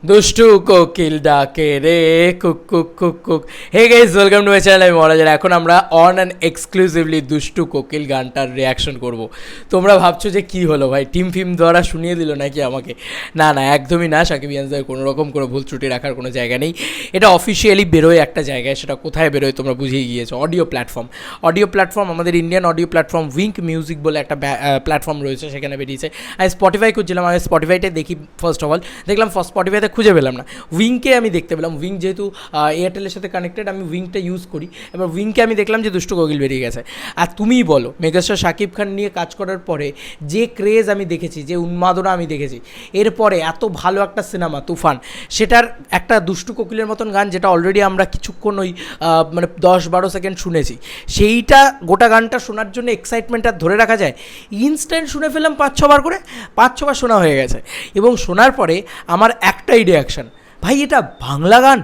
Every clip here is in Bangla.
দুষ্টু কোকিল ডাকে রে কুক কুক কুক কুক। Hey guys, welcome to my channel. আমি মহারাজ। এখন আমরা অন অ্যান্ড এক্সক্লুসিভলি দুষ্টু কোকিল গানটার রিয়াকশন করব। তোমরা ভাবছো যে কী হলো ভাই, টিম ফিম দ্বারা শুনিয়ে দিল নাকি আমাকে? না না, একদমই না। সাকিব ইয়ান্সদের কোনো রকম করে ভুল ত্রুটি রাখার কোনো জায়গা নেই। এটা অফিসিয়ালি বেরোয় একটা জায়গায়, সেটা কোথায় বেরোয় তোমরা বুঝেই গিয়েছো। অডিও প্ল্যাটফর্ম আমাদের Indian audio platform Wynk music বলে একটা প্ল্যাটফর্ম রয়েছে, সেখানে বেরিয়েছে। আমি স্পটিফাই খুঁজছিলাম, আমি স্পটিফাইতে দেখি। ফার্স্ট অফ অল দেখলাম স্পটিফাইতে খুঁজে পেলাম না, উইংকে আমি দেখতে পেলাম। উইং যেহেতু এয়ারটেলের সাথে কানেক্টেড, আমি উইংটা ইউজ করি। এবার উইংকে আমি দেখলাম যে দুষ্টু কোকিল বেরিয়ে গেছে। আর তুমিই বলো, মেগাস্টার শাকিব খান নিয়ে কাজ করার পরে যে ক্রেজ আমি দেখেছি, যে উন্মাদনা আমি দেখেছি, এরপরে এত ভালো একটা সিনেমা তুফান, সেটার একটা দুষ্টু কোকিলের মতন গান, যেটা অলরেডি আমরা কিছুক্ষণ ওই মানে 10-12 সেকেন্ড শুনেছি, সেইটা গোটা গানটা শোনার জন্য এক্সাইটমেন্টটা ধরে রাখা যায়? ইনস্ট্যান্ট শুনে ফেললাম 5-6 বার করে, 5-6 বার শোনা হয়ে গেছে। এবং শোনার পরে আমার একটাই রিয়াকশান, ভাই এটা বাংলা গান,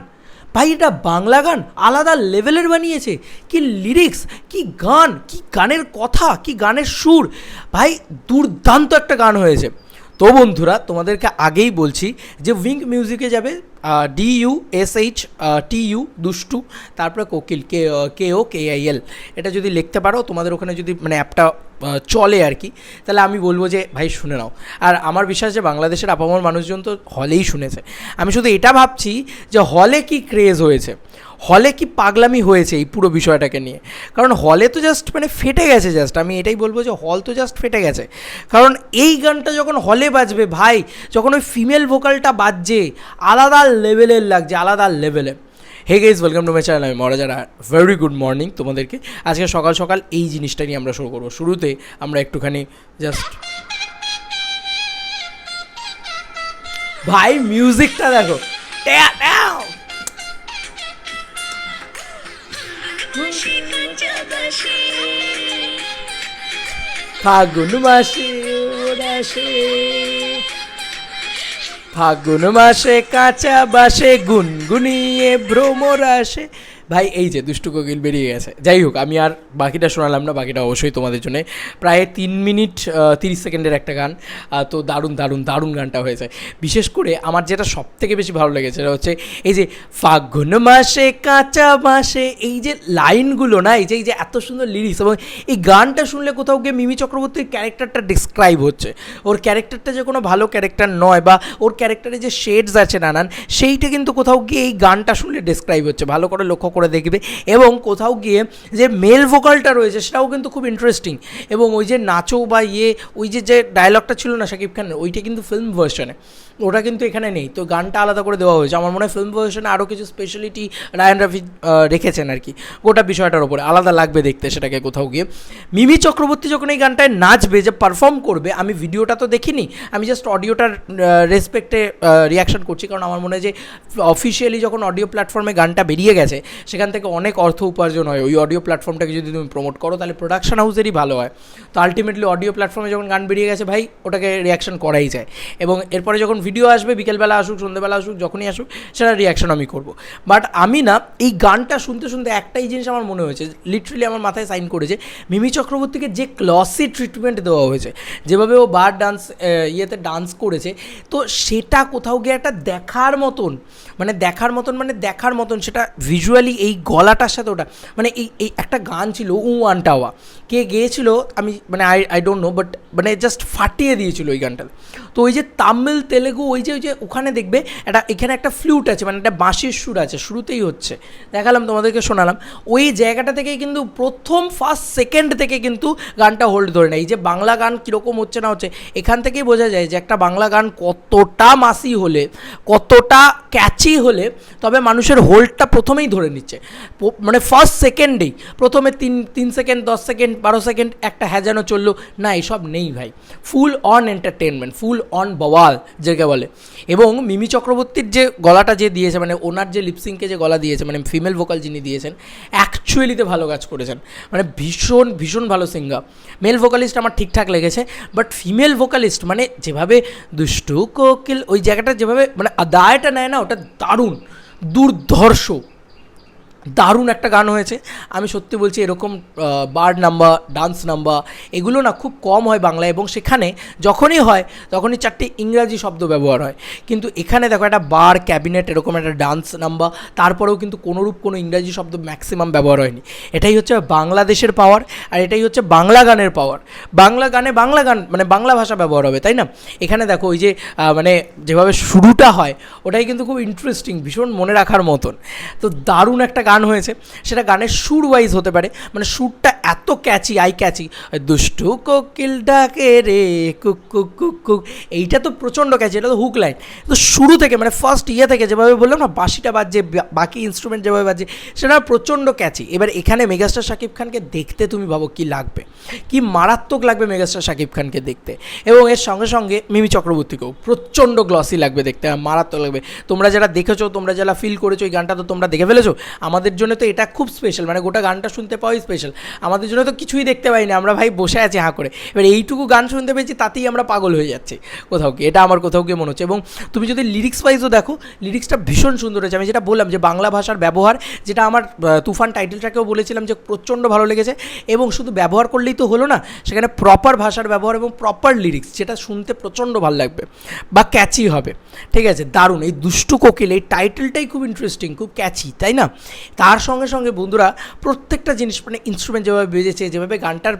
ভাই এটা বাংলা গান আলাদা লেভেলের বানিয়েছে। কি লিরিক্স, কি গান, কি গানের কথা, কি গানের সুর, ভাই দুর্দান্ত একটা গান হয়েছে। তো বন্ধুরা, তোমাদেরকে আগেই বলছি যে উইঙ্ক মিউজিকে যাবে DUSHTU দুষ্টু, তারপরে কোকিল KOKIL, এটা যদি লিখতে পারো তোমাদের ওখানে, যদি মানে অ্যাপটা চলে আর কি, তাহলে আমি বলবো যে ভাই শুনে নাও। আর আমার বিশ্বাস যে বাংলাদেশের আপামর মানুষজন তো হলেই শুনেছে। আমি শুধু এটা ভাবছি যে হলে কি ক্রেজ হয়েছে, হলে কি পাগলামি হয়েছে এই পুরো বিষয়টাকে নিয়ে। কারণ হলে তো জাস্ট মানে ফেটে গেছে, জাস্ট আমি এটাই বলবো যে হল তো জাস্ট ফেটে গেছে। কারণ এই গানটা যখন হলে বাজবে ভাই, যখন ওই ফিমেল ভোকালটা বাজছে, আলাদা লেভেলের লাগছে, আলাদা লেভেলে। Hey guys, welcome to my channel. আমি মহারাজ। ভেরি গুড মর্নিং তোমাদেরকে। আজকে সকাল সকাল এই জিনিসটা নিয়ে আমরা শুরু করবো। শুরুতে আমরা একটুখানি জাস্ট, ভাই মিউজিকটা দেখো, ফাগুন মাসে ওরাসে, ফাগুন মাসে কাঁচা বাসে গুনগুনিয়ে ভ্রমর আসে। ভাই এই যে দুষ্টু কোকিল বেরিয়ে গেছে। যাই হোক, আমি আর বাকিটা শোনালাম না, বাকিটা অবশ্যই তোমাদের জন্য। প্রায় 3 মিনিট 30 সেকেন্ডের একটা গান। তো দারুণ দারুণ দারুণ গানটা হয়েছে। বিশেষ করে আমার যেটা সব থেকে বেশি ভালো লেগেছে সেটা হচ্ছে এই যে ফাগুন মাসে কাঁচা বাসে, এই যে লাইনগুলো না, এই যে এত সুন্দর লিরিক্স। এবং এই গানটা শুনলে কোথাও গিয়ে মিমি চক্রবর্তীর ক্যারেক্টারটা ডিসক্রাইব হচ্ছে। ওর ক্যারেক্টারটা যে কোনো ভালো ক্যারেক্টার নয়, বা ওর ক্যারেক্টারে যে শেডস আছে নানান, সেইটা কিন্তু কোথাও গিয়ে এই গানটা শুনলে ডিসক্রাইব হচ্ছে। ভালো করে লক্ষ্য করে দেখবে। এবং কোথাও গিয়ে যে মেল ভোকালটা রয়েছে সেটাও কিন্তু খুব ইন্টারেস্টিং। এবং ওই যে নাচো বা ওই যে ডায়লগটা ছিল না শাকিব খানের, ওইটা কিন্তু ফিল্ম ভার্সনে, ওটা কিন্তু এখানে নেই। তো গানটা আলাদা করে দেওয়া হয়েছে। আমার মনে হয় ফিল্ম ভার্সনে আরও কিছু স্পেশালিটি রায়ান রাফি রেখেছেন আর কি, গোটা বিষয়টার ওপরে আলাদা লাগবে দেখতে সেটাকে কোথাও গিয়ে। মিমি চক্রবর্তী যখন এই গানটায় নাচবে, যে পারফর্ম করবে, আমি ভিডিওটা তো দেখিনি, আমি জাস্ট অডিওটার রেসপেক্টে রিয়াকশান করছি। কারণ আমার মনে হয় যে অফিসিয়ালি যখন অডিও প্ল্যাটফর্মে গানটা বেরিয়ে গেছে, সেখান থেকে অনেক অর্থ উপার্জন হয়। ওই অডিও প্ল্যাটফর্মটাকে যদি তুমি প্রমোট করো, তাহলে প্রোডাকশন হাউসেরই ভালো হয়। তো আলটিমেটলি অডিও প্ল্যাটফর্মে যখন গান বেরিয়ে গেছে ভাই, ওটাকে রিয়াকশন করাই যায়। এবং এরপরে যখন ভিডিও আসবে, বিকেলবেলা আসুক, সন্ধ্যেবেলা আসুক, যখনই আসুক, সেটা রিয়াকশন আমি করবো। বাট আমি না, এই গানটা শুনতে শুনতে একটাই জিনিস আমার মনে হয়েছে, লিটারেলি আমার মাথায় সাইন করেছে, মিমি চক্রবর্তীকে যে ক্লসি ট্রিটমেন্ট দেওয়া হয়েছে, যেভাবে ও বার ডান্স ডান্স করেছে, তো সেটা কোথাও গিয়ে একটা দেখার মতন সেটা ভিজুয়ালি, এই গলাটার সাথে ওটা, মানে এই একটা গান ছিল ওয়ানটাওয়া, কে গেয়েছিল আমি মানে আই ডোন্ট নো, বাট মানে জাস্ট ফাটিয়ে দিয়েছিল ওই গানটা। তো ওই যে তামিল তেলেগু, ওই যে ওখানে দেখবে এখানে একটা ফ্লুট আছে, মানে একটা বাঁশির সুর আছে, শুরুতেই হচ্ছে, দেখালাম তোমাদেরকে, শোনালাম। ওই জায়গাটা থেকেই কিন্তু ফার্স্ট সেকেন্ড থেকে কিন্তু গানটা হোল্ড ধরে নেয়। এই যে বাংলা গান কীরকম হচ্ছে না হচ্ছে, এখান থেকেই বোঝা যায় যে একটা বাংলা গান কতটা মাসি হলে, কতটা ক্যাচি হলে, তবে মানুষের হোল্ডটা প্রথমেই ধরে নিচ্ছে। মানে ফার্স্ট সেকেন্ডেই, প্রথমে 3 সেকেন্ড, 10 সেকেন্ড, 12 সেকেন্ড একটা হ্যাজানো চললো না, এসব নেই ভাই। Full on entertainment, full on বওয়াল যেকে বলে। এবং মিমি চক্রবর্তীর যে গলাটা যে দিয়েছে, মানে ওনার যে লিপসিংকে যে গলা দিয়েছে, মানে ফিমেল ভোকাল যিনি দিয়েছেন, অ্যাকচুয়ালিতে ভালো কাজ করেছেন। মানে ভীষণ ভীষণ ভালো সিঙ্গার। মেল ভোকালিস্ট আমার ঠিকঠাক লেগেছে, বাট ফিমেল ভোকালিস্ট মানে যেভাবে দুষ্টু কোকিল ওই জায়গাটা যেভাবে মানে আদায়টা নেয় না, ওটা দারুণ, দুর্ধর্ষ। দারুণ একটা গান হয়েছে। আমি সত্যি বলছি এরকম বার নাম্বার, ডান্স নাম্বার এগুলো না খুব কম হয় বাংলায়, এবং সেখানে যখনই হয় তখনই 4টি ইংরাজি শব্দ ব্যবহার হয়। কিন্তু এখানে দেখো একটা বার, ক্যাবিনেট, এরকম একটা ডান্স নাম্বার, তারপরেও কিন্তু কোনোরূপ কোনো ইংরাজি শব্দ ম্যাক্সিমাম ব্যবহার হয়নি। এটাই হচ্ছে বাংলাদেশের পাওয়ার, আর এটাই হচ্ছে বাংলা গানের পাওয়ার। বাংলা গানে বাংলা গান মানে বাংলা ভাষা ব্যবহার হবে, তাই না? এখানে দেখো ওই যে মানে যেভাবে শুরুটা হয় ওটাই কিন্তু খুব ইন্টারেস্টিং, ভীষণ মনে রাখার মতন। তো দারুণ একটা গান হয়েছে, সেটা গানের সুর ওয়াইজ হতে পারে, মানে সুরটা এত ক্যাচি, আই ক্যাচি, দুষ্টু কোকিল ডাকে রে কুক কুক কুক কুক, এইটা তো প্রচণ্ড ক্যাচি, এটা তো হুক লাইন। তো শুরু থেকে মানে ফার্স্ট থেকে যেভাবে বললাম না বাঁশিটা বাজছে, বাকি ইনস্ট্রুমেন্ট যেভাবে বাজছে, সেটা প্রচণ্ড ক্যাচি। এবার এখানে মেগাস্টার শাকিব খানকে দেখতে তুমি ভাবো কী লাগবে, কি মারাত্মক লাগবে মেগাস্টার শাকিব খানকে দেখতে। এবং এর সঙ্গে সঙ্গে মিমি চক্রবর্তীকেও প্রচণ্ড গ্লসি লাগবে দেখতে, মারাত্মক লাগবে। তোমরা যারা দেখেছো, তোমরা যারা ফিল করেছো এই গানটা, তো তোমরা দেখে ফেলেছো। আমাদের জন্য তো এটা খুব স্পেশাল, মানে গোটা গানটা শুনতে পাওয়াই স্পেশাল। আমাদের জন্য তো কিছুই দেখতে পাই না, আমরা ভাই বসে আছি হাঁ করে। এবার এইটুকু গান শুনতে পেয়েছি, তাতেই আমরা পাগল হয়ে যাচ্ছি কোথাও গিয়ে, এটা আমার কোথাও গিয়ে মনে হচ্ছে। এবং তুমি যদি লিরিক্স ওয়াইজও দেখো, লিরিক্সটা ভীষণ সুন্দর হয়েছে। আমি যেটা বললাম যে বাংলা ভাষার ব্যবহার, যেটা আমার তুফান টাইটেলটাকেও বলেছিলাম যে প্রচণ্ড ভালো লেগেছে। এবং শুধু ব্যবহার করলেই তো হলো না, সেখানে প্রপার ভাষার ব্যবহার এবং প্রপার লিরিক্স, যেটা শুনতে প্রচণ্ড ভালো লাগবে বা ক্যাচি হবে। ঠিক আছে, দারুণ। এই দুষ্টু কোকিল এই টাইটেলটাই খুব ইন্টারেস্টিং, খুব ক্যাচি, তাই না? তার সঙ্গে সঙ্গে বন্ধুরা প্রত্যেকটা জিনিস, মানে ইনস্ট্রুমেন্ট যেভাবে বেজেছে, যেভাবে গানটার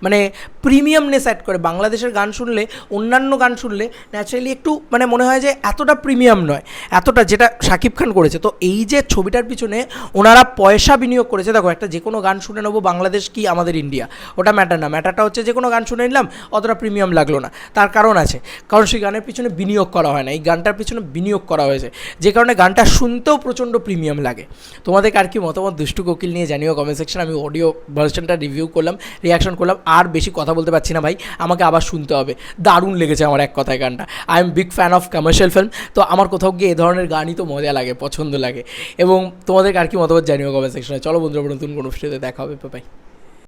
মানে প্রিমিয়ামনেস অ্যাড করে। বাংলাদেশের গান শুনলে, অন্যান্য গান শুনলে ন্যাচারালি একটু মানে মনে হয় যে এতটা প্রিমিয়াম নয়, এতটা যেটা শাকিব খান করেছে। তো এই যে ছবিটার পিছনে ওনারা পয়সা বিনিয়োগ করেছে, দেখো একটা যে কোনো গান শুনে নেবো, বাংলাদেশ কি আমাদের ইন্ডিয়া, ওটা ম্যাটার না। ম্যাটারটা হচ্ছে যে কোনো গান শুনে নিলাম, অতটা প্রিমিয়াম লাগলো না। তার কারণ আছে, কারণ সেই গানের পিছনে বিনিয়োগ করা হয় না, এই গানটার পিছনে বিনিয়োগ করা হয়েছে, যে কারণে গানটা শুনতেও প্রচণ্ড প্রিমিয়াম লাগে। তোমাদের আর কি মতামত দুষ্টু কোকিল নিয়ে জানিও কমেন্ট সেকশন। আমি অডিও ভার্সনটা রিভিউ করলাম, রিয়াকশন করলাম, আর বেশি কথা বলতে পারছি না ভাই, আমাকে আবার শুনতে হবে। দারুণ লেগেছে আমার এক কথায় গানটা। I am big fan of commercial film, তো আমার কোথাও গিয়ে এ ধরনের গানই তো মজা লাগে, পছন্দ লাগে। এবং তোমাদের আর কি মতামত জানিও কমেন্ট সেকশনে। চলো বন্ধুরা, নতুন কোনো ভিডিওতে দেখা হবে, বাই।